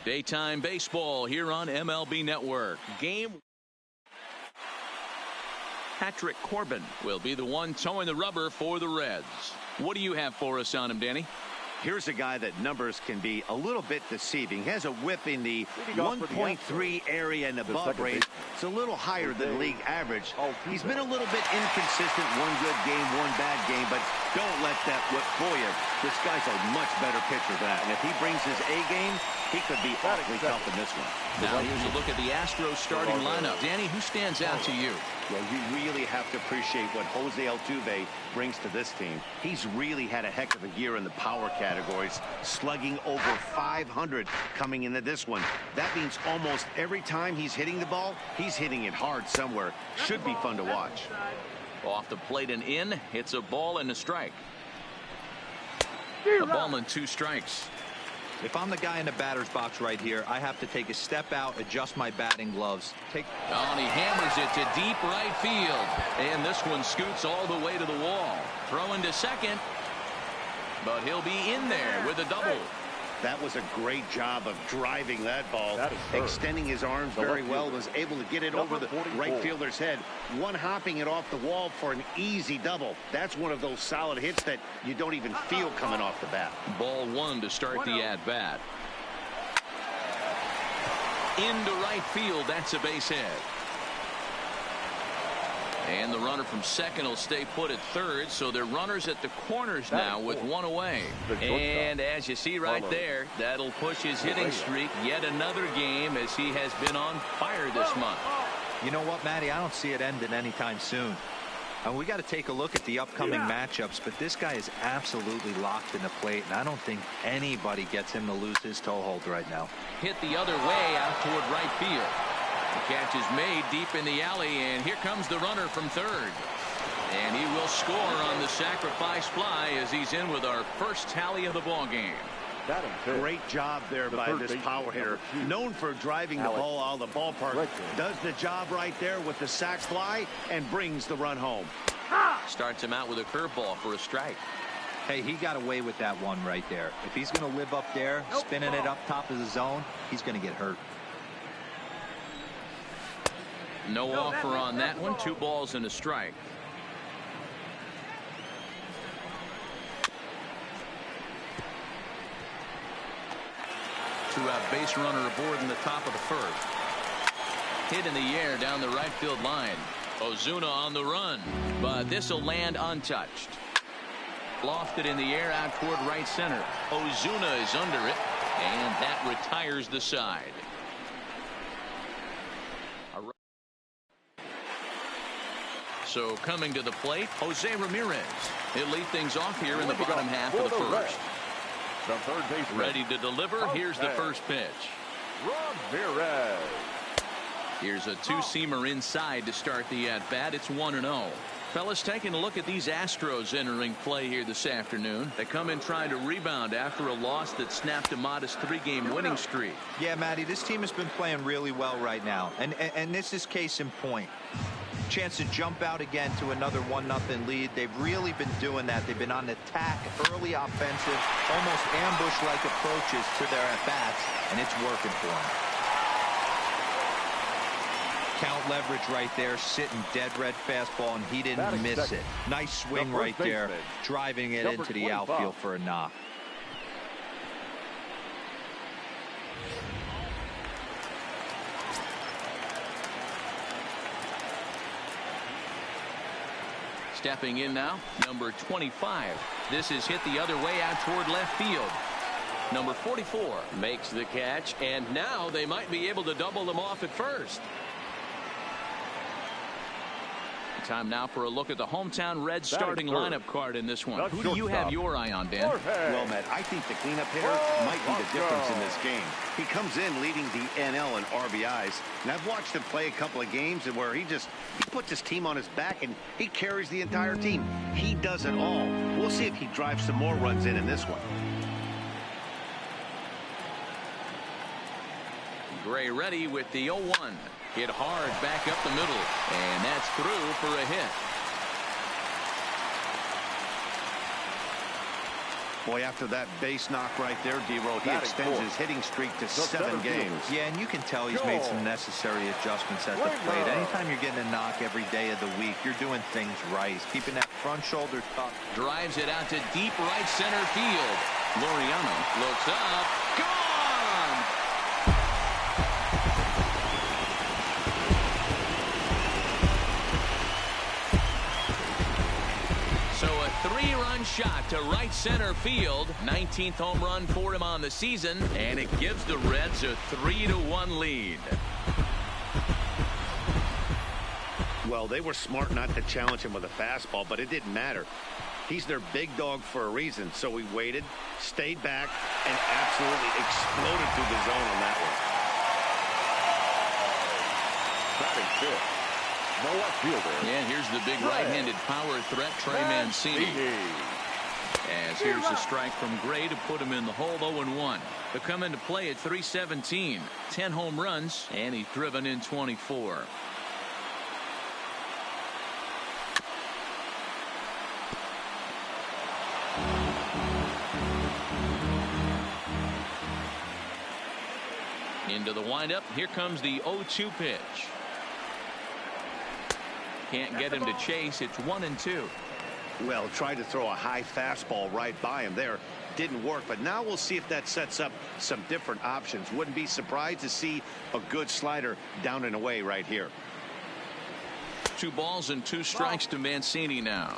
Daytime baseball here on MLB Network. Game. Patrick Corbin will be the one towing the rubber for the Reds. What do you have for us on him, Danny? Here's a guy that numbers can be a little bit deceiving. He has a whip in the 1.3 area and above range. It's a little higher than league average. He's been a little bit inconsistent. One good game, one bad game, but don't let that whip fool you. This guy's a much better pitcher than that. And if he brings his A game, he could be awfully tough in this one. Now here's a look at the Astros starting lineup. Danny, who stands out to you? Well, you really have to appreciate what Jose Altuve brings to this team. He's really had a heck of a year in the power categories, slugging over 500 coming into this one. That means almost every time he's hitting the ball, he's hitting it hard somewhere. Should be fun to watch. Off the plate and in. It's a ball and a strike. A ball and 2 strikes. If I'm the guy in the batter's box right here, I have to take a step out, adjust my batting gloves. And he hammers it to deep right field. And this one scoots all the way to the wall. Throwing to second. But he'll be in there with a double. That was a great job of driving that ball. Extending his arms very well. Was able to get it over the right fielder's head. One hopping it off the wall for an easy double. That's one of those solid hits that you don't even feel coming off the bat. Ball 1 to start the at-bat. Into right field. That's a base hit. And the runner from second will stay put at third, so they're runners at the corners now with 1 away. And as you see right there, that'll push his hitting streak yet another game as he has been on fire this month. You know what, Matty? I don't see it ending anytime soon. And we got to take a look at the upcoming matchups, but this guy is absolutely locked in the plate, and I don't think anybody gets him to lose his toehold right now. Hit the other way out toward right field. The catch is made deep in the alley, and here comes the runner from third. And he will score on the sacrifice fly as he's in with our first tally of the ball game. Great job there by this power hitter. Known for driving the ball out of the ballpark. Does the job right there with the sac fly and brings the run home. Starts him out with a curveball for a strike. Hey, he got away with that one right there. If he's going to live up there, spinning it up top of the zone, he's going to get hurt. No offer on that one. 2 balls and a strike. Two-out base runner aboard in the top of the first. Hit in the air down the right field line. Ozuna on the run, but this will land untouched. Lofted in the air out toward right center. Ozuna is under it, and that retires the side. So coming to the plate, Jose Ramirez. He'll lead things off here in the bottom half of the first. The third baseman. Ready to deliver. Here's the first pitch. Ramirez. Here's a 2-seamer inside to start the at-bat. It's 1-0. Fellas, taking a look at these Astros entering play here this afternoon. They come in trying to rebound after a loss that snapped a modest 3-game winning streak. Yeah, Matty, this team has been playing really well right now. And this is case in point. Chance to jump out again to another 1-0 lead. They've really been doing that. They've been on attack, early offensive, almost ambush-like approaches to their at-bats, and it's working for them. Count leverage right there, sitting dead red fastball, and he didn't miss it. Nice swing right there, driving it into the outfield for a knock. Stepping in now, number 25. This is hit the other way out toward left field. Number 44 makes the catch, and now they might be able to double them off at first. Time now for a look at the hometown Reds starting lineup card in this one. Who do you have your eye on, Dan? Well, Matt, I think the cleanup hitter might be the difference in this game. He comes in leading the NL in RBIs, and I've watched him play a couple of games where he puts his team on his back and he carries the entire team. He does it all. We'll see if he drives some more runs in this one. Gray ready with the 0-1. Hit hard back up the middle, and that's through for a hit. Boy, after that base knock right there, D-Roll, he extends his hitting streak to 7 games. Yeah, and you can tell he's made some necessary adjustments at the plate. Anytime you're getting a knock every day of the week, you're doing things right. He's keeping that front shoulder tucked. Drives it out to deep right center field. Laureano looks up. Gone! So a 3-run shot to right center field. 19th home run for him on the season, and it gives the Reds a 3-1 lead. Well, they were smart not to challenge him with a fastball, but it didn't matter. He's their big dog for a reason, so he waited, stayed back, and absolutely exploded through the zone on that one. Batting fifth, the left fielder. And here's the big right-handed power threat, Trey Mancini. As here's a strike from Gray to put him in the hole. 0-1. To come into play at 317. 10 home runs, and he's driven in 24. Into the windup. Here comes the 0-2 pitch. Can't get him to chase. It's 1-2. Well, tried to throw a high fastball right by him there. Didn't work, but now we'll see if that sets up some different options. Wouldn't be surprised to see a good slider down and away right here. 2 balls and 2 strikes to Mancini now.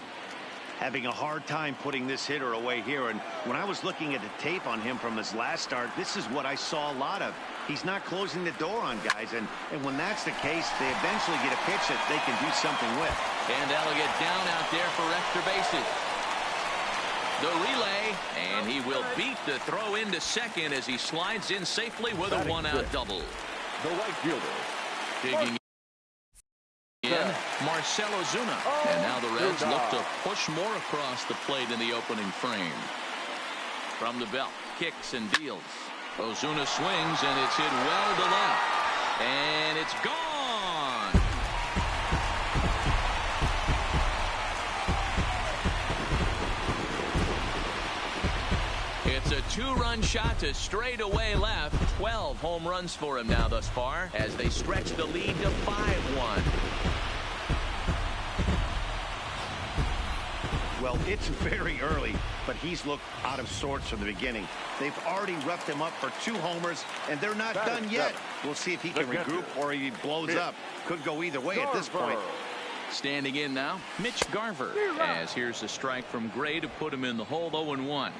Having a hard time putting this hitter away here, and when I was looking at the tape on him from his last start, this is what I saw a lot of. He's not closing the door on guys, and when that's the case, they eventually get a pitch that they can do something with. And Elliott down out there for extra bases. The relay, and he will beat the throw into second as he slides in safely with a 1-out double. The right fielder. Digging in, Marcell Ozuna. And now the Reds look to push more across the plate in the opening frame. From the belt, kicks and deals. Ozuna swings, and it's hit well to left. And it's gone. It's a 2-run shot to straightaway left. 12 home runs for him now thus far as they stretch the lead to 5-1. Well, it's very early, but he's looked out of sorts from the beginning. They've already roughed him up for 2 homers, and they're not done yet. We'll see if he can regroup or he blows up. Could go either way at this point. Standing in now, Mitch Garver. As here's a strike from Gray to put him in the hole. 0-1.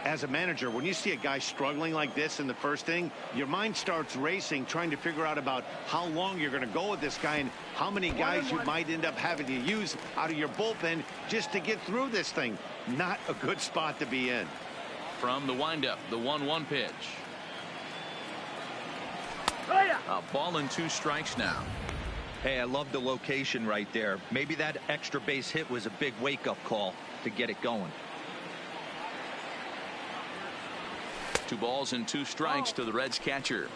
As a manager, when you see a guy struggling like this in the first inning, your mind starts racing, trying to figure out about how long you're going to go with this guy and how many guys you might end up having to use out of your bullpen just to get through this thing. Not a good spot to be in. From the windup, the 1-1 pitch. A ball and 2 strikes now. Hey, I love the location right there. Maybe that extra base hit was a big wake-up call to get it going. 2 balls and 2 strikes to the Reds catcher.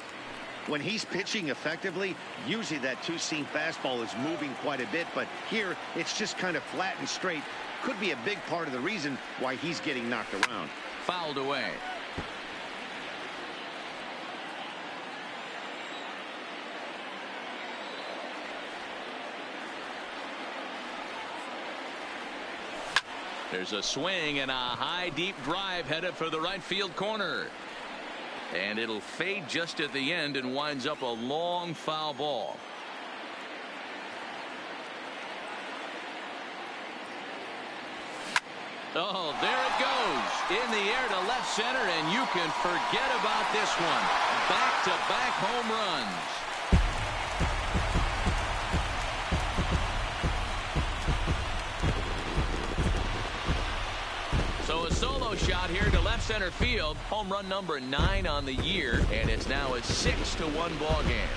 When he's pitching effectively, usually that 2-seam fastball is moving quite a bit, but here it's just kind of flat and straight. Could be a big part of the reason why he's getting knocked around. Fouled away. There's a swing and a high deep drive headed for the right field corner. And it'll fade just at the end and winds up a long foul ball. Oh, there it goes. In the air to left center, and you can forget about this one. Back-to-back home runs. So a solo shot here to left center field. Home run number 9 on the year, and it's now a 6-1 ball game.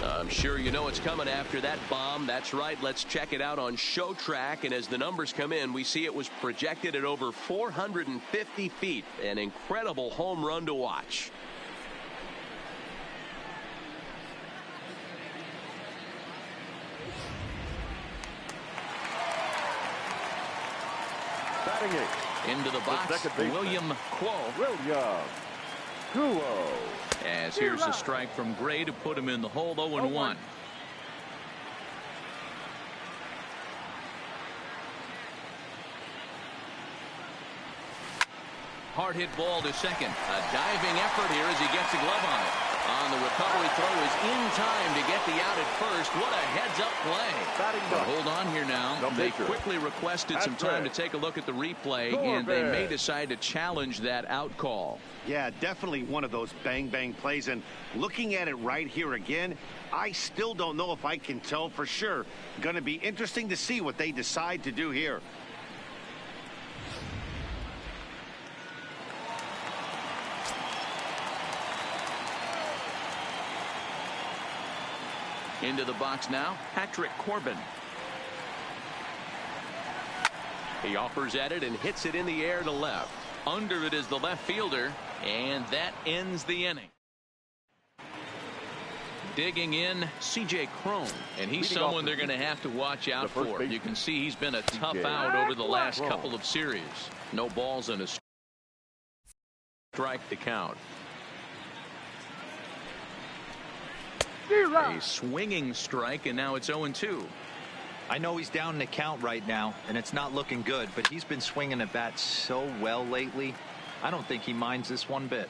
I'm sure you know what's coming after that bomb. That's right. Let's check it out on Show Track. And as the numbers come in, we see it was projected at over 450 feet. An incredible home run to watch. Batting eighth. Into the box, William Kuo. As here's a strike from Gray to put him in the hole. 0-1. Hard hit ball to second. A diving effort here as he gets a glove on it. On the recovery throw is in time to get the out at first. What a heads-up play. But hold on here now. They quickly requested some time to take a look at the replay, and they may decide to challenge that out call. Yeah, definitely one of those bang-bang plays. And looking at it right here again, I still don't know if I can tell for sure. Going to be interesting to see what they decide to do here. Into the box now, Patrick Corbin. He offers at it and hits it in the air to left. Under it is the left fielder, and that ends the inning. Digging in, C.J. Cron, and he's someone they're going to have to watch out for. You can see he's been a tough out over the last couple of series. No balls and a strike to count. A swinging strike, and now it's 0-2. I know he's down in the count right now, and it's not looking good, but he's been swinging at bat so well lately. I don't think he minds this one bit.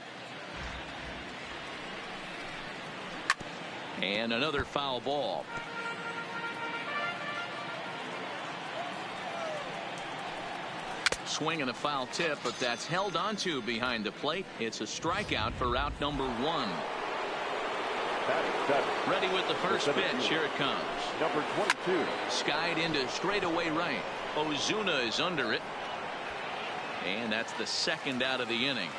And another foul ball. Swing and a foul tip, but that's held onto behind the plate. It's a strikeout for out number 1. Ready with the first pitch. Here it comes. Number 22. Skied into straightaway right. Ozuna is under it. And that's the second out of the inning.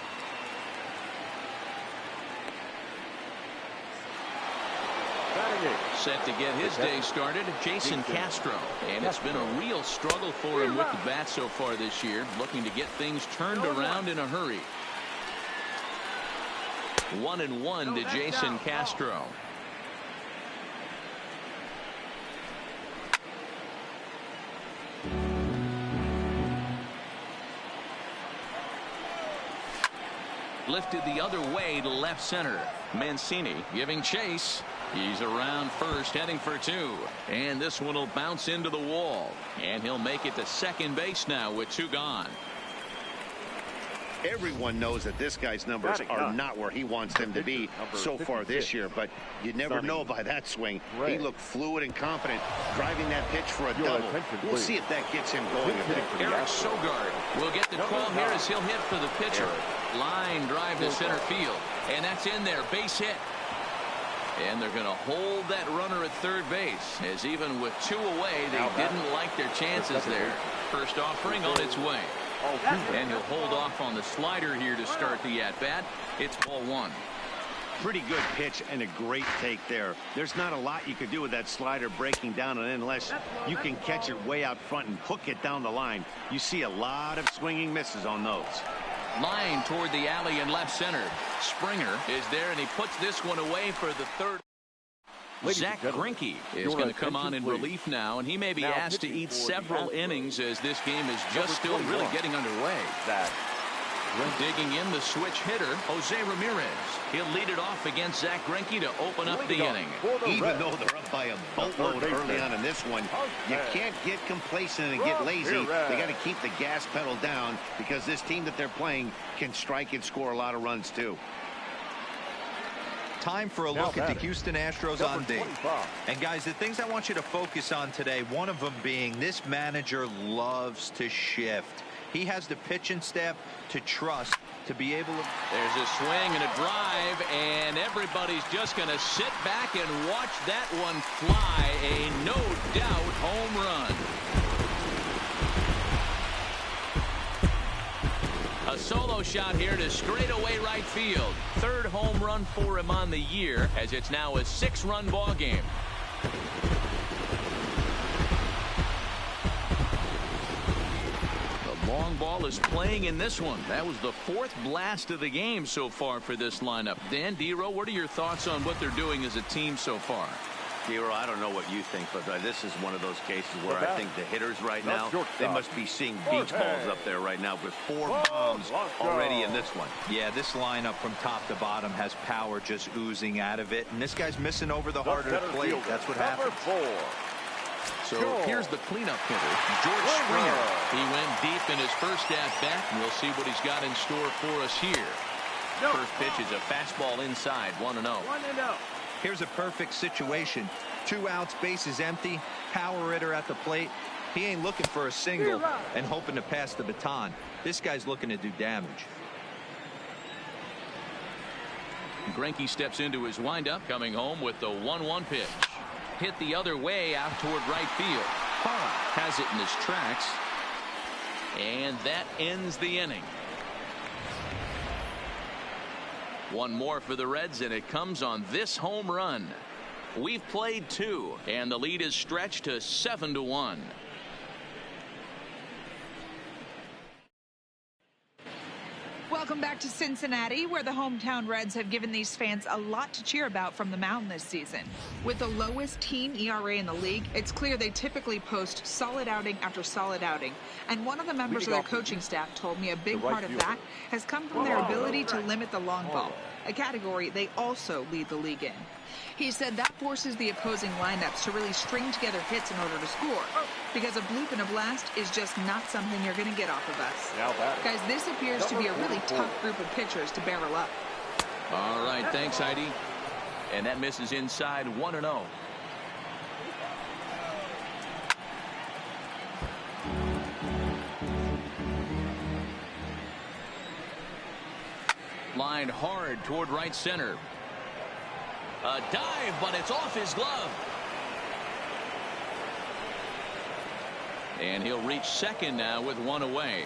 Set to get his day started, Jason Castro. And it's been a real struggle for him with the bat so far this year. Looking to get things turned around in a hurry. 1-1 to Jason Castro. Lifted the other way to left center. Mancini giving chase. He's around first, heading for 2. And this one will bounce into the wall. And he'll make it to second base now with 2 gone. Everyone knows that this guy's numbers are not where he wants them to be so far this year, but you never know by that swing. He looked fluid and confident, driving that pitch for a double. We'll see if that gets him going a bit. Eric Sogard will get the call here as he'll hit for the pitcher. Line drive to center field, and that's in there, base hit. And they're going to hold that runner at third base, as even with 2 away, they didn't like their chances there. First offering on its way. And he'll hold off on the slider here to start the at-bat. It's ball 1. Pretty good pitch and a great take there. There's not a lot you could do with that slider breaking down, and unless you can catch it way out front and hook it down the line. You see a lot of swinging misses on those. Line toward the alley in left center. Springer is there, and he puts this one away for the third. Zach Greinke is going to come on in relief now, and he may be asked to eat several innings as this game is just still really getting underway. Digging in the switch hitter, Jose Ramirez. He'll lead it off against Zach Greinke to open up the inning. Even though they're up by a boatload early on in this one, you can't get complacent and get lazy. They got to keep the gas pedal down because this team that they're playing can strike and score a lot of runs too. Time for a look at the Houston Astros on day. And guys, the things I want you to focus on today, one of them being this manager loves to shift. He has the pitching staff to trust to be able to. There's a swing and a drive, and everybody's just going to sit back and watch that one fly. A no doubt home run. A solo shot here to straightaway right field. Third home run for him on the year, as it's now a 6-run ball game. The long ball is playing in this one. That was the 4th blast of the game so far for this lineup. Dan Dero, what are your thoughts on what they're doing as a team so far? Hero, I don't know what you think, but this is one of those cases where I think the hitters right now, they must be seeing beach balls up there right now with 4 bombs already in this one. Yeah, this lineup from top to bottom has power just oozing out of it, and this guy's missing over the harder plate. That's what happens. So here's the cleanup hitter, George Springer. He went deep in his first at-bat, and we'll see what he's got in store for us here. First pitch is a fastball inside, 1-0. Here's a perfect situation. 2 outs, bases empty, power hitter at the plate. He ain't looking for a single and hoping to pass the baton. This guy's looking to do damage. Greinke steps into his windup, coming home with the 1-1 pitch. Hit the other way out toward right field. Parra has it in his tracks. And that ends the inning. One more for the Reds, and it comes on this home run. We've played 2, and the lead is stretched to 7-1. Welcome back to Cincinnati, where the hometown Reds have given these fans a lot to cheer about from the mound this season. With the lowest team ERA in the league, it's clear they typically post solid outing after solid outing. And one of the members of their coaching staff told me a big part of that has come from their ability to limit the long ball, a category they also lead the league in. He said that forces the opposing lineups to really string together hits in order to score, because a bloop and a blast is just not something you're going to get off of us. Guys, this appears to be a really tough group of pitchers to barrel up. All right, thanks, Heidi. And that misses inside, 1-0. Lined hard toward right center. A dive, but it's off his glove. And he'll reach second now with 1 away.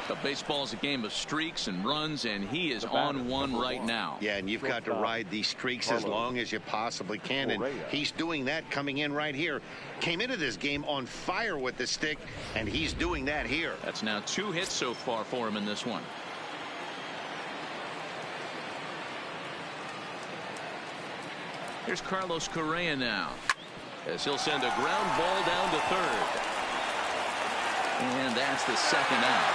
So baseball's a game of streaks and runs, and he is on one right now. Yeah, and you've got to ride these streaks as long as you possibly can, and he's doing that coming in right here. Came into this game on fire with the stick, and he's doing that here. That's now 2 hits so far for him in this one. Here's Carlos Correa now, as he'll send a ground ball down to third. And that's the second out.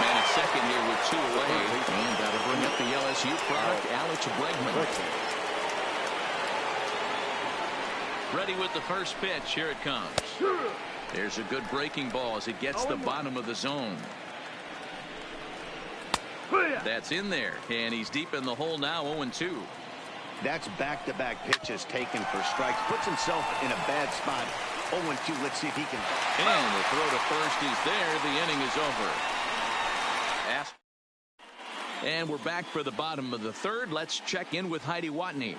Man at second here with 2 away. And that'll bring up the LSU product, Alex Bregman. Ready with the first pitch. Here it comes. There's a good breaking ball as it gets the bottom of the zone. That's in there, and he's deep in the hole now, 0-2. That's back-to-back pitches taken for strikes. Puts himself in a bad spot. 0-2. Let's see if he can. And the throw to first is there. The inning is over. And we're back for the bottom of the third. Let's check in with Heidi Watney.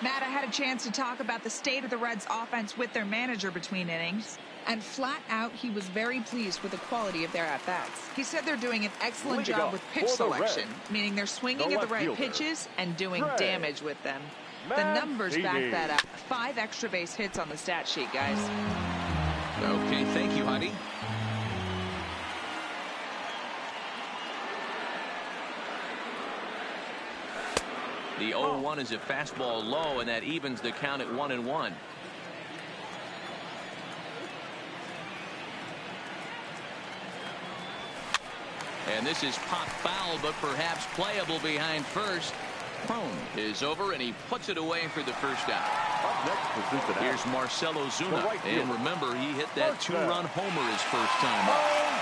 Matt, I had a chance to talk about the state of the Reds offense with their manager between innings. And flat out, he was very pleased with the quality of their at-bats. He said they're doing an excellent job with pitch selection, meaning they're swinging at the right pitches and doing damage with them. The numbers back that up. 5 extra base hits on the stat sheet, guys. Okay, thank you, Heidi. The 0-1 is a fastball low, and that evens the count at 1-1. And this is pop foul, but perhaps playable behind first. Crone is over, and he puts it away for the first out. Here's Marcell Ozuna, and remember, he hit that 2-run homer his first time up.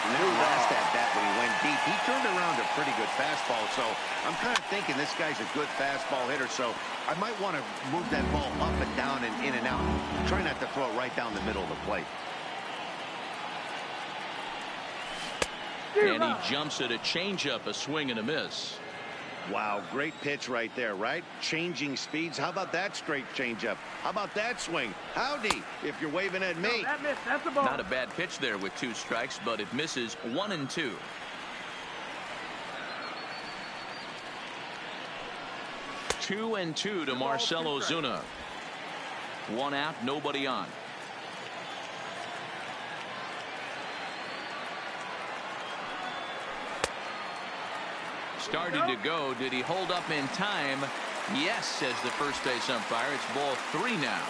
Last at bat when he went deep, he turned around a pretty good fastball. So I'm kind of thinking this guy's a good fastball hitter. So I might want to move that ball up and down and in and out. Try not to throw it right down the middle of the plate. And he jumps at a changeup, a swing and a miss. Wow, great pitch right there, right? Changing speeds. How about that straight changeup? How about that swing? Howdy, if you're waving at me. No, that's a ball. Not a bad pitch there with 2 strikes, but it misses 1-2. Two and 2 to Marcell Ozuna. 1 out, nobody on. started to go. Did he hold up in time? Yes, says the first base umpire. It's ball 3 now.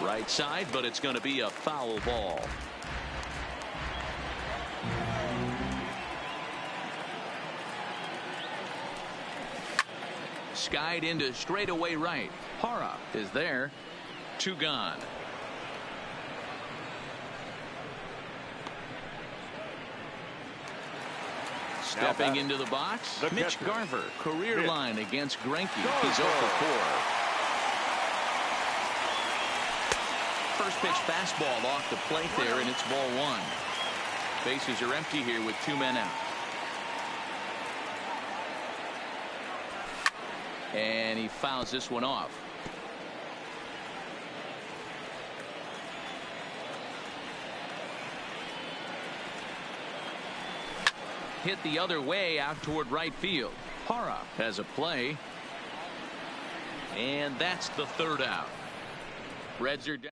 Right side, but it's going to be a foul ball. Skied into straightaway right. Hara is there. 2 gone. Stepping into the box, Mitch Garver, career line against Greinke. He's 0 for 4. First pitch fastball off the plate there, and it's ball 1. Bases are empty here with 2 men out. And he fouls this one off. Hit the other way out toward right field. Hara has a play. And that's the 3rd out. Reds are down.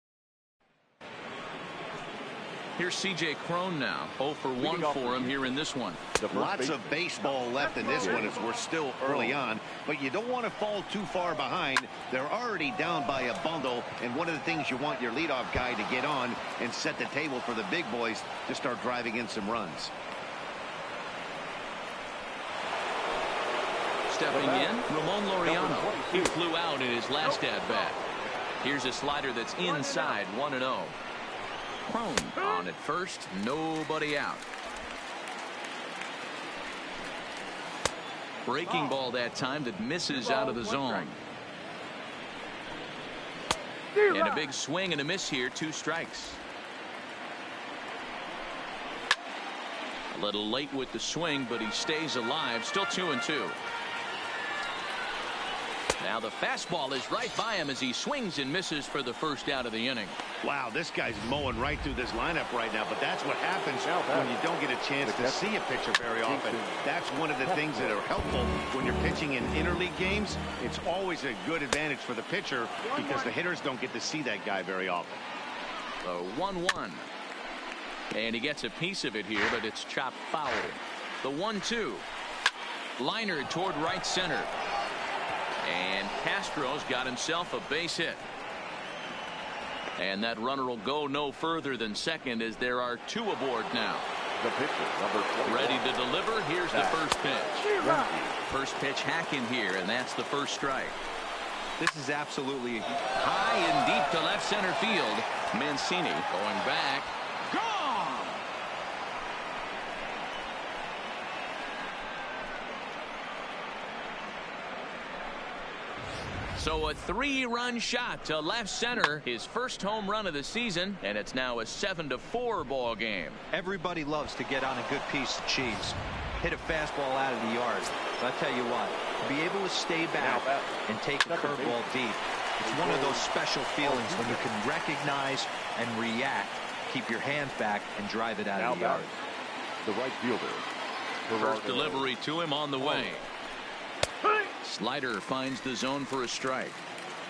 Here's C.J. Cron now. 0 for 1 for him here in this one. Lots of baseball left in this one as we're still early on, but you don't want to fall too far behind. They're already down by a bundle, and one of the things you want your leadoff guy to get on and set the table for the big boys to start driving in some runs. Stepping in, Ramon Laureano. He flew out in his last at-bat. Here's a slider that's inside, 1-0. Cron on at first, nobody out. Breaking ball that time that misses out of the zone. And a big swing and a miss here, 2 strikes. A little late with the swing, but he stays alive, still 2-2. Now the fastball is right by him as he swings and misses for the first out of the inning. Wow, this guy's mowing right through this lineup right now, but that's what happens when you don't get a chance to see a pitcher very often. That's one of the things that are helpful when you're pitching in interleague games. It's always a good advantage for the pitcher because the hitters don't get to see that guy very often. So 1-1. And he gets a piece of it here, but it's chopped foul. The 1-2. Liner toward right center. And Castro's got himself a base hit. And that runner will go no further than second as there are 2 aboard now. The pitcher, number 21. Ready to deliver. Here's the first pitch. First pitch hack in here, and that's the first strike. This is absolutely high and deep to left center field. Mancini going back. Gone! So a 3-run shot to left center, his first home run of the season, and it's now a 7-4 ball game. Everybody loves to get on a good piece of cheese, hit a fastball out of the yard. But I tell you what, to be able to stay back and take a curveball deep, it's one of those special feelings when you can recognize and react, keep your hands back, and drive it out of the yard. The right fielder. First delivery to him on the way. Slider finds the zone for a strike.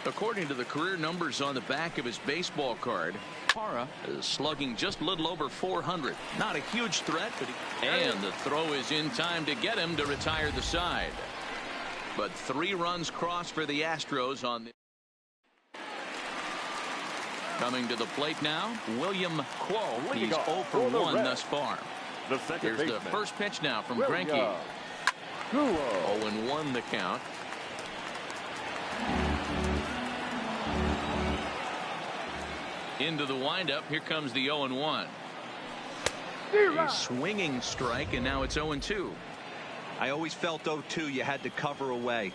According to the career numbers on the back of his baseball card, Hara is slugging just a little over 400. Not a huge threat, but and the throw is in time to get him to retire the side. But 3 runs crossed for the Astros on the. Coming to the plate now, William Quo. He's 0 for 1 thus far. Here's the first pitch now from Greinke. 0-1 the count. Into the windup. Here comes the 0-1. A swinging strike, and now it's 0-2. I always felt 0-2 you had to cover away.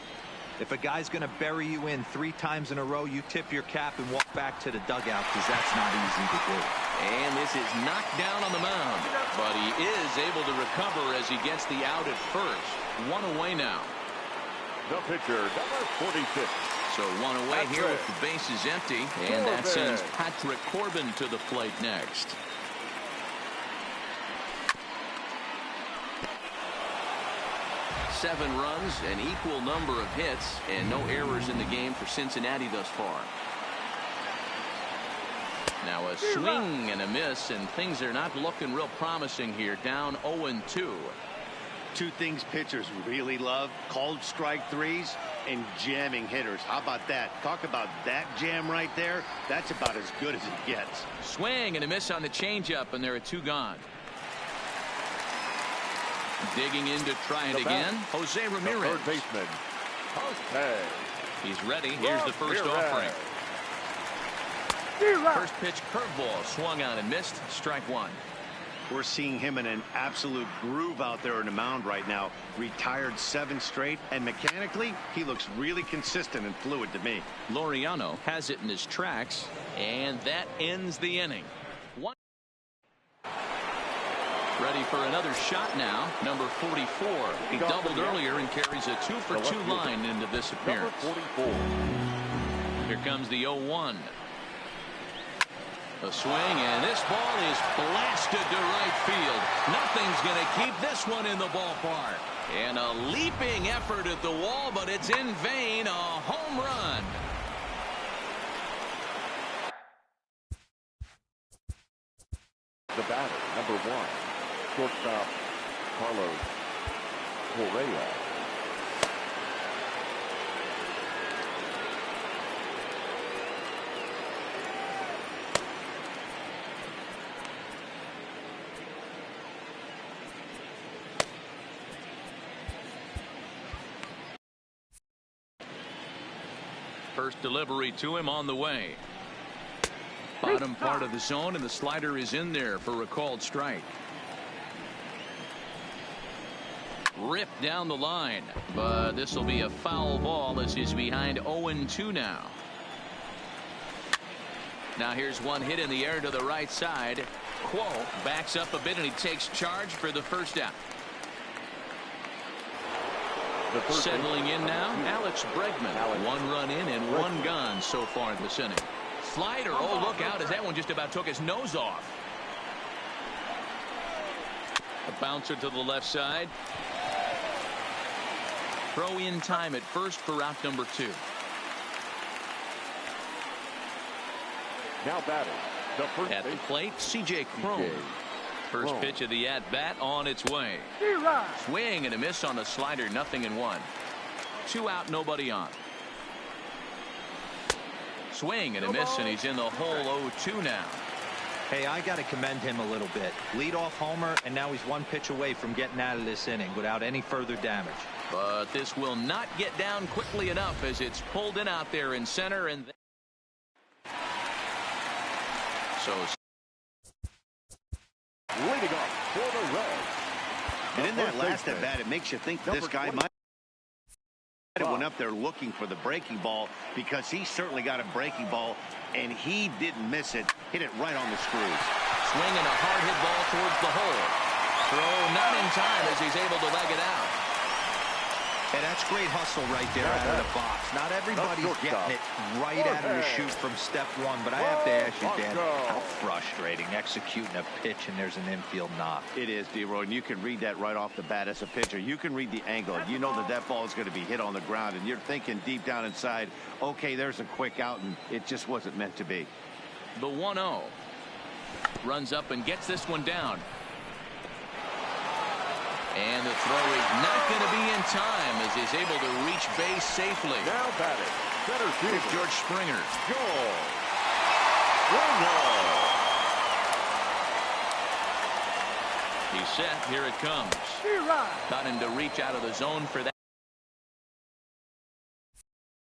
If a guy's going to bury you in 3 times in a row, you tip your cap and walk back to the dugout because that's not easy to do. And this is knocked down on the mound, but he is able to recover as he gets the out at first. 1 away now. The pitcher, number 46. So 1 away here with the bases empty, and that sends Patrick Corbin to the plate next. Seven runs, an equal number of hits, and no errors in the game for Cincinnati thus far. Now a swing and a miss, and things are not looking real promising here. Down 0-2. Two things pitchers really love: called strike threes and jamming hitters. How about that? Talk about that jam right there. That's about as good as it gets. Swing and a miss on the changeup, and there are 2 gone. Digging in to try it again, Jose Ramirez. Third baseman, Jose. He's ready. Here's the first offering. First pitch curveball swung on and missed. Strike 1. We're seeing him in an absolute groove out there in the mound right now. Retired 7 straight, and mechanically he looks really consistent and fluid to me. Laureano has it in his tracks, and that ends the inning. Ready for another shot now. Number 44. He doubled earlier and carries a 2-for-2 line into this appearance. Number 44. Here comes the 0-1. A swing, and this ball is blasted to right field. Nothing's going to keep this one in the ballpark. And a leaping effort at the wall, but it's in vain. A home run. The batter, number 1, shortstop Carlos Correa. First delivery to him on the way. Bottom part of the zone, and the slider is in there for a called strike. Ripped down the line, but this will be a foul ball as he's behind 0-2 now. Now here's one hit in the air to the right side. Quo backs up a bit, and he takes charge for the first out. Settling in now, Alex Bregman. 1 run in and 1 gone so far in this inning. Slider, oh, look out, as that one just about took his nose off. A bouncer to the left side. Throw in time at first for out number 2. Now batting, the first at the plate, C.J. Cron. First pitch of the at-bat on its way. Swing and a miss on the slider, 0-1. 2 out, nobody on. Swing and a miss, and he's in the hole 0-2 now. Hey, I got to commend him a little bit. Leadoff homer, and now he's 1 pitch away from getting out of this inning without any further damage. But this will not get down quickly enough as it's pulled in out there in center. And so leading off for the Reds. And in that last at bat, it makes you think this guy might have went up there looking for the breaking ball, because he certainly got a breaking ball, and he didn't miss it. Hit it right on the screws. Swinging a hard hit ball towards the hole. Throw not in time as he's able to leg it out. Hey, that's great hustle right there out of the box. Not everybody's getting it right out of the chute from step 1, but I have to ask you, Dan, how frustrating executing a pitch and there's an infield knock. It is, D-Roy, and you can read that right off the bat as a pitcher. You can read the angle. You know that that ball is going to be hit on the ground, and you're thinking deep down inside, okay, there's a quick out, and it just wasn't meant to be. The 1-0. Runs up and gets this one down. And the throw is not going to be in time as he's able to reach base safely. Now batting, center field, George Springer. He's set. Here it comes. Got him to reach out of the zone for that.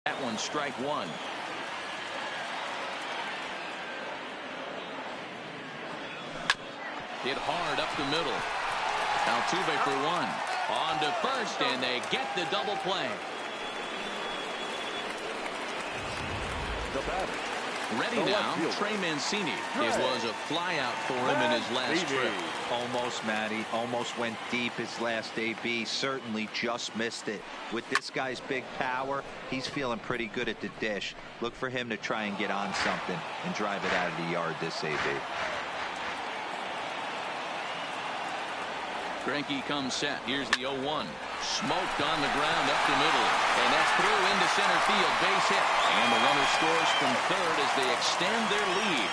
That one, strike 1. Hit hard up the middle. Altuve for 1. On to first, and they get the double play. The batter. Ready now, Trey Mancini. It was a flyout for him in his last trip. Almost, Matty. Almost went deep his last AB. Certainly just missed it. With this guy's big power, he's feeling pretty good at the dish. Look for him to try and get on something and drive it out of the yard this AB. Greinke comes set. Here's the 0-1. Smoked on the ground up the middle. And that's through into center field. Base hit. And the runner scores from third as they extend their lead.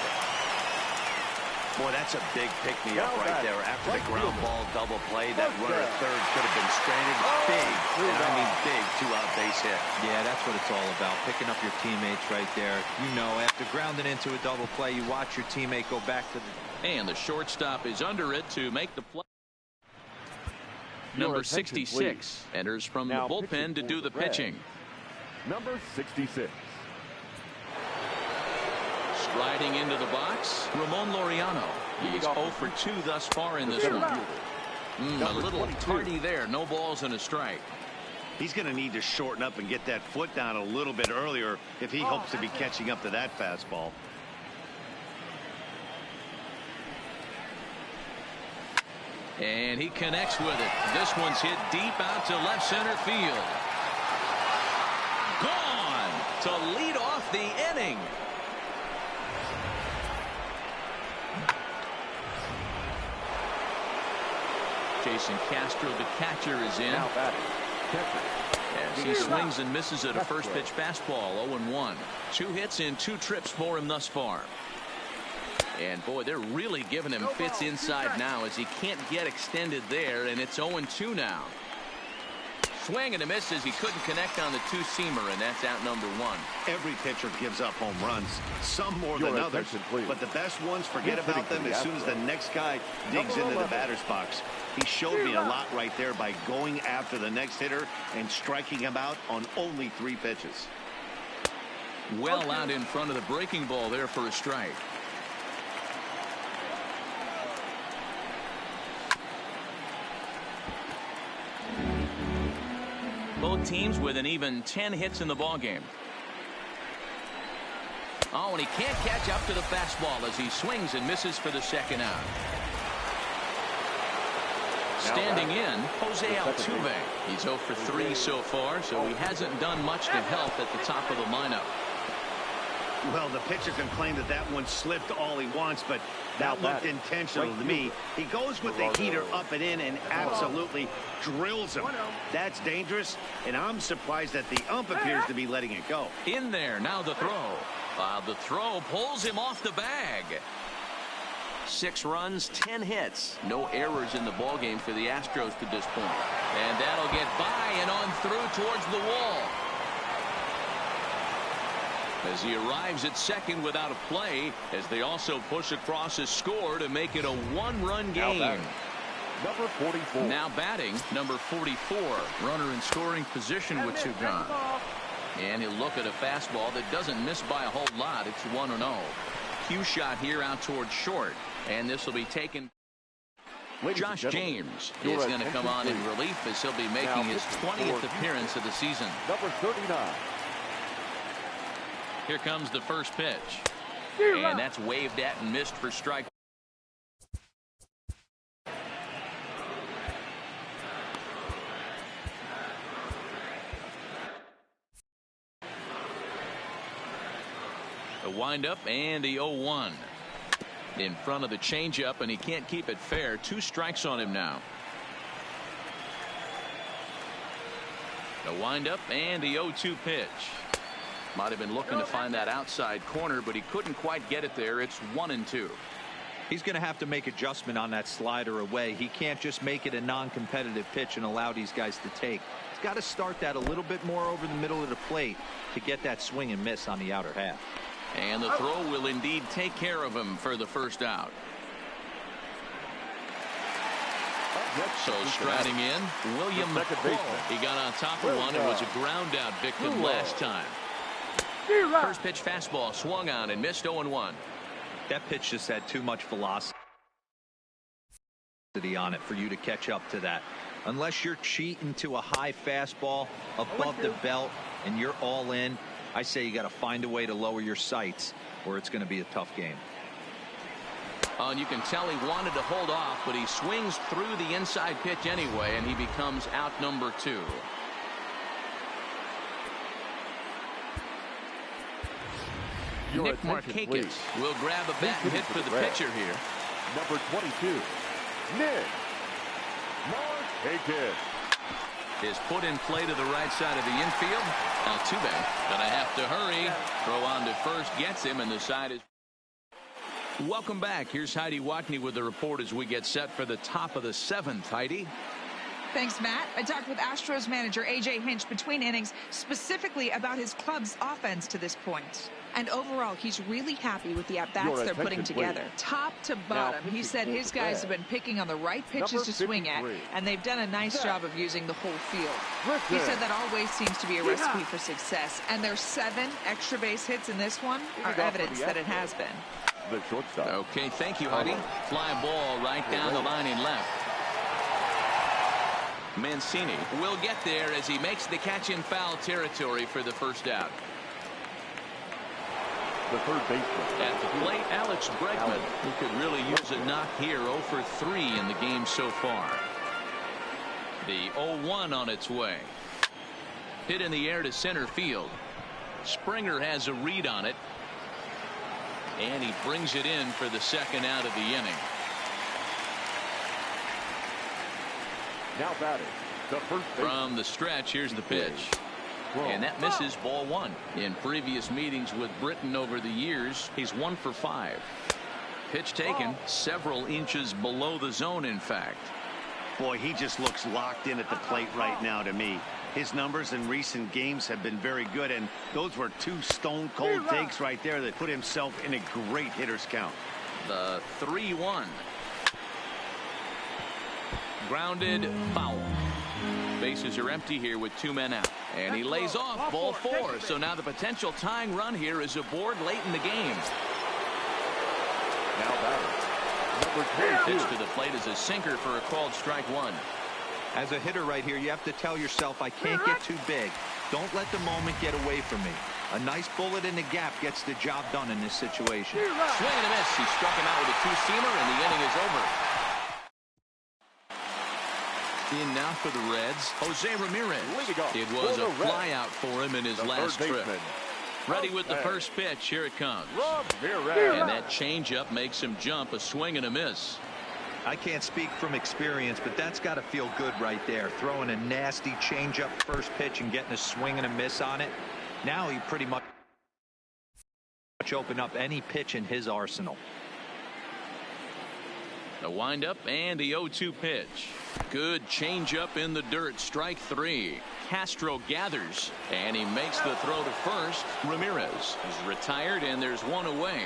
Boy, that's a big pick-me-up right there. After the ground ball double play, that runner at third could have been stranded. Big, and I mean big, two-out base hit. Yeah, that's what it's all about, picking up your teammates right there. You know, after grounding into a double play, you watch your teammate go back to the... And the shortstop is under it to make the play. Number 66 enters from the bullpen to do the pitching. Number 66. Striding into the box, Ramon Laureano. He's 0 for 2 thus far in this one. A little tardy there. No balls and a strike. He's going to need to shorten up and get that foot down a little bit earlier if he hopes to be catching up to that fastball. And he connects with it. This one's hit deep out to left center field. Gone to lead off the inning. Jason Castro, the catcher, is in. As he swings and misses at a first pitch fastball. 0-1. 2 hits in 2 trips for him thus far. And boy, they're really giving him fits inside now as he can't get extended there, and it's 0-2 now. Swing and a miss as he couldn't connect on the 2-seamer, and that's out number 1. Every pitcher gives up home runs, some more than others, but the best ones forget about them as soon as the next guy digs into the batter's box. He showed me a lot right there by going after the next hitter and striking him out on only 3 pitches. Well out in front of the breaking ball there for a strike. Both teams with an even 10 hits in the ballgame. Oh, and he can't catch up to the fastball as he swings and misses for the second out. Standing in, Jose Altuve. He's 0 for 3 so far, so he hasn't done much to help at the top of the lineup. Well, the pitcher can claim that that one slipped all he wants, but that looked intentional to me. He goes with the heater up and in and absolutely drills him. That's dangerous, and I'm surprised that the ump appears to be letting it go. In there, now the throw. The throw pulls him off the bag. 6 runs, 10 hits. No errors in the ballgame for the Astros to this point. And that'll get by and on through towards the wall. As he arrives at second without a play, as they also push across a score to make it a 1-run game. Number 44. Now batting, number 44. Runner in scoring position with 2 gone. And he'll look at a fastball that doesn't miss by a whole lot. It's 1-0. Cue shot here out towards short. And this will be taken. Josh James is going to come on in relief as he'll be making his 20th appearance of the season. Number 39. Here comes the first pitch. And that's waved at and missed for strike. The windup and the 0-1. In front of the changeup, and he can't keep it fair. 2 strikes on him now. The windup and the 0-2 pitch. Might have been looking to find that outside corner, but he couldn't quite get it there. It's 1-2. He's going to have to make adjustment on that slider away. He can't just make it a non-competitive pitch and allow these guys to take. He's got to start that a little bit more over the middle of the plate to get that swing and miss on the outer half. And the throw will indeed take care of him for the first out. So striding in, William Crowe. He got on top of one and was a ground out victim last time. First pitch fastball swung on and missed 0-1. That pitch just had too much velocity on it for you to catch up to that. Unless you're cheating to a high fastball above the belt and you're all in, I say you got to find a way to lower your sights or it's going to be a tough game. And you can tell he wanted to hold off, but he swings through the inside pitch anyway, and he becomes out number 2. Nick Markakis will grab a bat and hit for the pitcher here. Number 22, Nick Markakis. Is put in play to the right side of the infield. Altuve gonna have to hurry. Throw on to first gets him, and the side is. Welcome back. Here's Heidi Watney with the report as we get set for the top of the 7th. Heidi? Thanks, Matt. I talked with Astros manager A.J. Hinch between innings specifically about his club's offense to this point. And overall, he's really happy with the at-bats they're putting together. Top to bottom, he said his guys have been picking on the right pitches to swing at, and they've done a nice job of using the whole field. He said that always seems to be a recipe for success, and their 7 extra base hits in this one are evidence that it has been. The shortstop. Okay, thank you, Heidi. Fly ball right down the line in left. Mancini will get there as he makes the catch in foul territory for the first out. The third baseman. At the plate, Alex Bregman, who could really use a knock here. 0 for 3 in the game so far. The 0-1 on its way. Hit in the air to center field. Springer has a read on it. And he brings it in for the second out of the inning. Now batting, the first baseman. From the stretch, here's the pitch. And that misses, ball 1. In previous meetings with Britton over the years, he's 1 for 5. Pitch taken several inches below the zone, in fact. Boy, he just looks locked in at the plate right now to me. His numbers in recent games have been very good, and those were 2 stone-cold takes right there that put himself in a great hitter's count. The 3-1. Grounded, foul. Bases are empty here with 2 men out. And he lays off, ball 4. So now the potential tying run here is aboard late in the game. Now batting, number 22. Pitch to the plate is a sinker for a called strike 1. As a hitter right here, you have to tell yourself, I can't get too big. Don't let the moment get away from me. A nice bullet in the gap gets the job done in this situation. Swing and a miss. He struck him out with a 2-seamer, and the inning is over. In now for the Reds, Jose Ramirez. It was a flyout for him in his last trip. Ready with the first pitch. Here it comes. And that changeup makes him jump. A swing and a miss. I can't speak from experience, but that's got to feel good right there. Throwing a nasty changeup first pitch and getting a swing and a miss on it. Now he pretty much opened up any pitch in his arsenal. The windup and the 0-2 pitch. Good changeup in the dirt. Strike 3. Castro gathers, and he makes the throw to first. Ramirez is retired, and there's 1 away.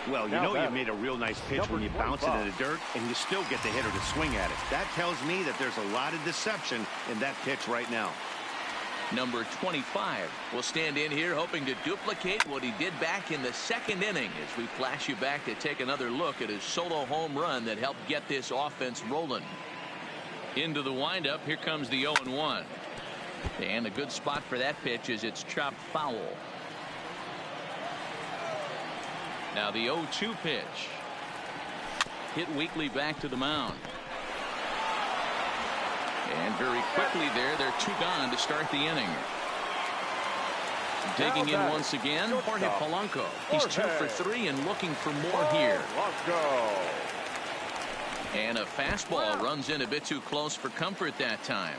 Well, you know you've made a real nice pitch when you bounce it in the dirt and you still get the hitter to swing at it. That tells me that there's a lot of deception in that pitch right now. Number 25 will stand in here hoping to duplicate what he did back in the 2nd inning as we flash you back to take another look at his solo home run that helped get this offense rolling. Into the windup, here comes the 0-1. And a good spot for that pitch is it's chopped foul. Now the 0-2 pitch. Hit weakly back to the mound. And very quickly there, they're 2 gone to start the inning. Digging in once again, Jorge Polanco. He's 2 for 3 and looking for more here. And a fastball runs in a bit too close for comfort that time.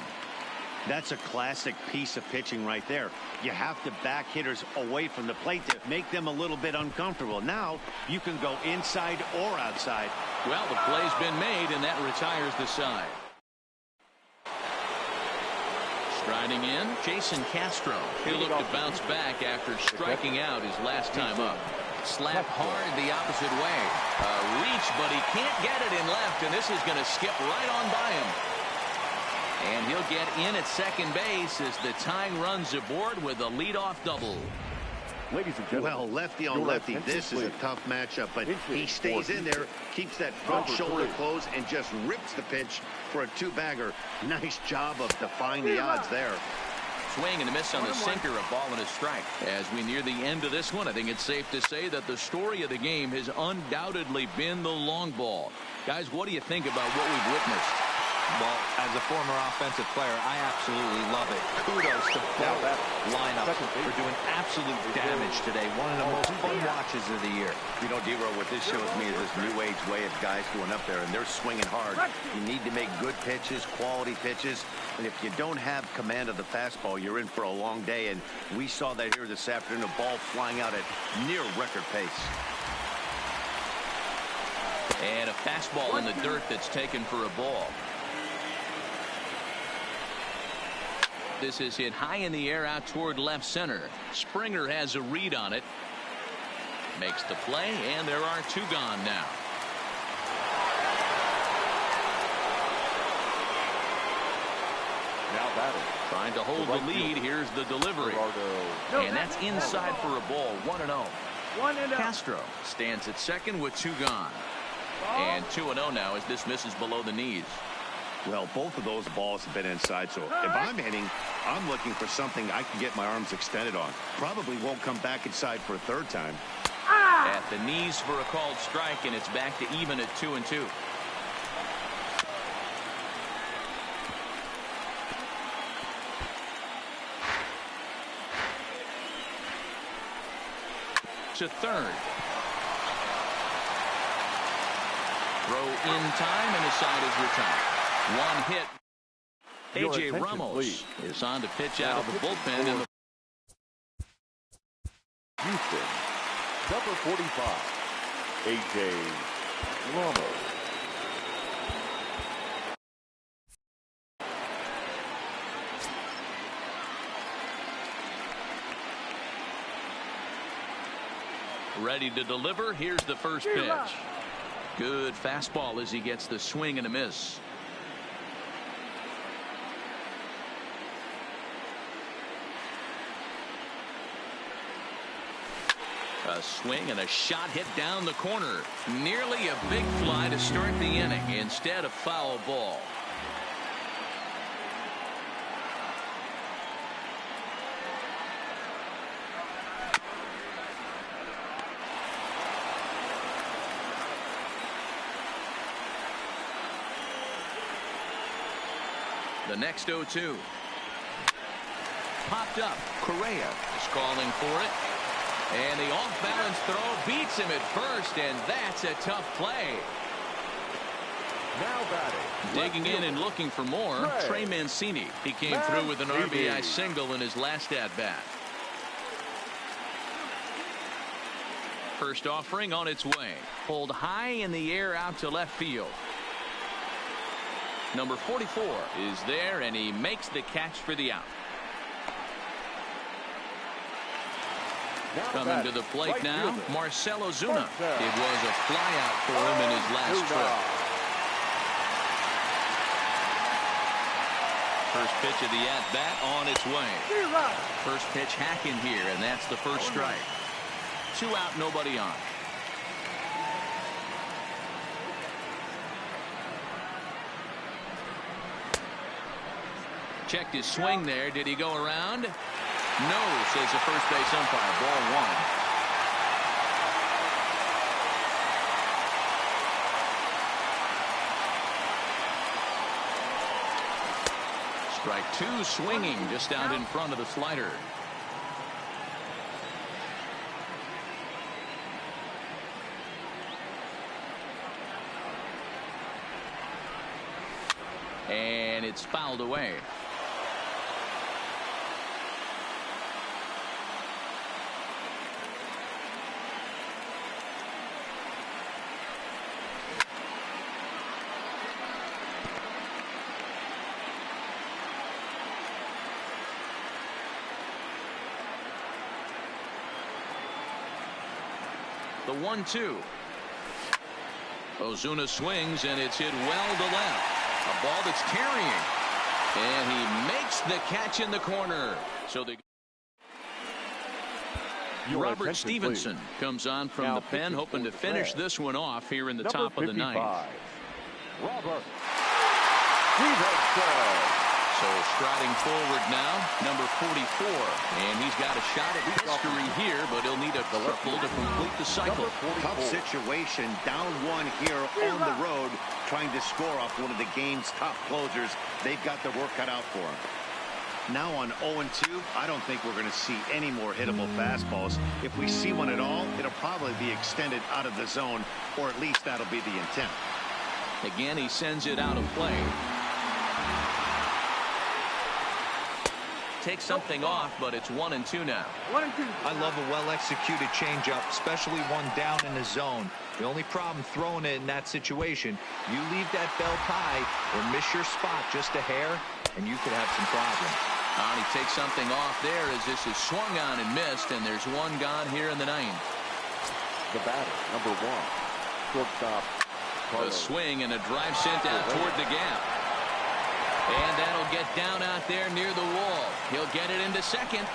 That's a classic piece of pitching right there. You have to back hitters away from the plate to make them a little bit uncomfortable. Now you can go inside or outside. Well, the play's been made, and that retires the side. Striding in, Jason Castro. He'll look to bounce back after striking out his last time up. Slap hard the opposite way. A reach, but he can't get it in left, and this is going to skip right on by him. And he'll get in at second base as the tying runs aboard with a leadoff double. Ladies and gentlemen, well, lefty on lefty, this is a tough matchup, but he stays in there, keeps that front shoulder closed, and just rips the pitch for a 2-bagger. Nice job of defying the odds there. Swing and a miss on the sinker, a ball and a strike. As we near the end of this one, I think it's safe to say that the story of the game has undoubtedly been the long ball. Guys, what do you think about what we've witnessed? Well, as a former offensive player, I absolutely love it. Kudos to both lineups for doing absolute damage today. One of the most fun watches of the year. You know, D-Row, what this shows me is this new age way of guys going up there, and they're swinging hard. You need to make good pitches, quality pitches, and if you don't have command of the fastball, you're in for a long day, and we saw that here this afternoon, a ball flying out at near record pace. And a fastball in the dirt that's taken for a ball. This is hit high in the air out toward left center. Springer has a read on it. Makes the play, and there are 2 gone now. Now batting. Trying to hold the lead. Here's the delivery. And that's inside for a ball. 1-0. Castro stands at second with 2 gone. And 2-0 now as this misses below the knees. Well, both of those balls have been inside, so if I'm hitting, I'm looking for something I can get my arms extended on. Probably won't come back inside for a 3rd time. At the knees for a called strike, and it's back to even at 2-2. To third. Throw in time, and his side is retired. 1 hit. A.J. Ramos is on to pitch out of the bullpen in the Houston, number 45, A.J. Ramos. Ready to deliver. Here's the first pitch. Good fastball as he gets the swing and a miss. A swing and a shot hit down the corner. Nearly a big fly to start the inning. Instead, a foul ball. The next 0-2. Popped up. Correa is calling for it. And the off-balance throw beats him at first, and that's a tough play. Now batting. Digging in and looking for more, Trey Mancini. He came through with an RBI single in his last at-bat. First offering on its way. Pulled high in the air out to left field. Number 44 is there, and he makes the catch for the out. Coming to the plate now, Marcell Ozuna. It was a flyout for him in his last trip. First pitch of the at-bat on its way. First pitch hacking here, and that's the first strike. 2 out, nobody on. Checked his swing there. Did he go around? No, says the first base umpire. Ball 1. Strike 2, swinging just out in front of the slider. And it's fouled away. The 1-2. Ozuna swings, and it's hit well to left. A ball that's carrying. And he makes the catch in the corner. So the Robert Stevenson comes on from the pen, hoping to finish this one off here in the top of the ninth. Robert Stevenson. So striding forward now, number 44, and he's got a shot at history here, but he'll need a triple to complete the cycle. Tough situation, down 1 here on the road, trying to score off one of the game's top closers. They've got their work cut out for him. Now on 0-2, I don't think we're going to see any more hittable fastballs. If we see one at all, it'll probably be extended out of the zone, or at least that'll be the intent. Again, he sends it out of play. takes something off, but it's 1-2 now. 1-2. I love a well-executed changeup, especially one down in the zone. The only problem throwing it in that situation, you leave that belt high or miss your spot just a hair, and you could have some problems. And he takes something off there as this is swung on and missed, and there's one gone here in the ninth. The batter, number 1, shortstop. A swing and a drive sent out toward the gap. And that'll get down out there near the wall. He'll get it into second.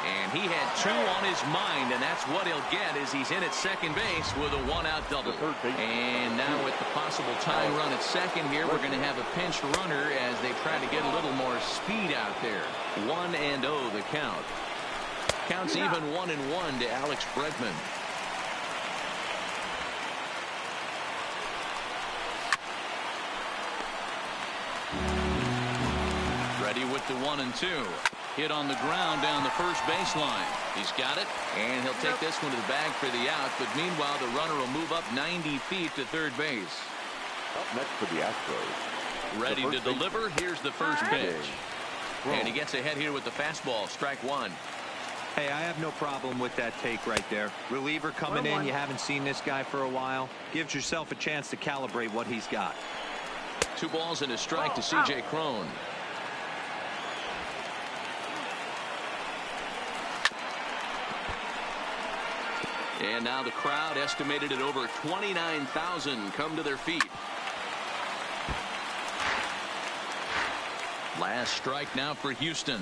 And he had 2 on his mind, and that's what he'll get as he's in at second base with a 1-out double. And now with the possible tying run at second here, we're going to have a pinch runner as they try to get a little more speed out there. 1-0 the count. Counts even 1-1 to Alex Bregman. Ready with the 1-2. Hit on the ground down the first baseline. He's got it, and he'll take this one to the bag for the out. But meanwhile, the runner will move up 90 feet to third base. Up next for the Astros. Ready to deliver. Here's the first pitch. And he gets ahead here with the fastball. Strike 1. Hey, I have no problem with that take right there. Reliever coming in. You haven't seen this guy for a while. Gives yourself a chance to calibrate what he's got. 2 balls and a strike to C.J. Cron. And now the crowd, estimated at over 29,000, come to their feet. Last strike now for Houston.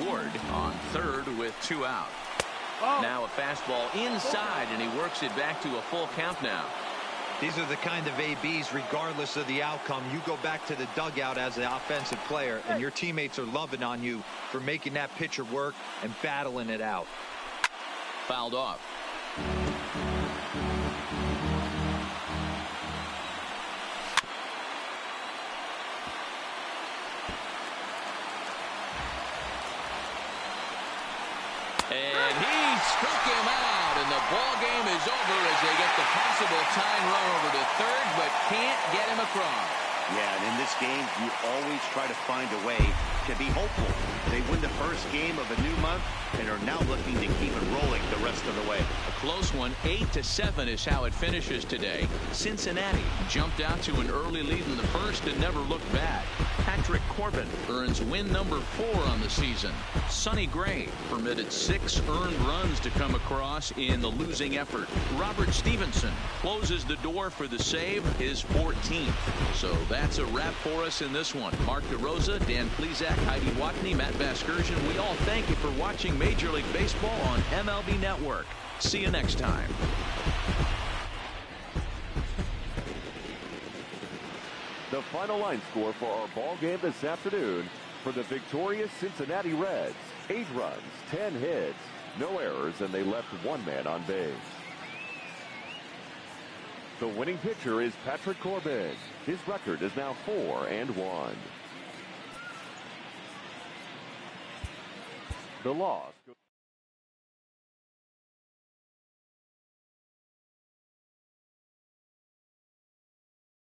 Ward on third with 2 out. Now a fastball inside, and he works it back to a full count now. These are the kind of ABs, regardless of the outcome. You go back to the dugout as an offensive player, and your teammates are loving on you for making that pitcher work and battling it out. Fouled off. And he struck him out, and the ball game is over as they get the possible tying run over to third, but can't get him across. Yeah, and in this game, you always try to find a way to be hopeful. They win the first game of a new month and are now looking to keep it rolling the rest of the way. A close one. 8-7 is how it finishes today. Cincinnati jumped out to an early lead in the first and never looked back. Patrick Corbin earns win number 4 on the season. Sonny Gray permitted 6 earned runs to come across in the losing effort. Robert Stevenson closes the door for the save, his 14th. So that's a wrap for us in this one. Mark DeRosa, Dan Plesac, Heidi Watney, Matt Vasgersian, we all thank you for watching Major League Baseball on MLB Network. See you next time. The final line score for our ball game this afternoon for the victorious Cincinnati Reds. 8 runs, 10 hits, no errors, and they left 1 man on base. The winning pitcher is Patrick Corbin. His record is now 4-1. The loss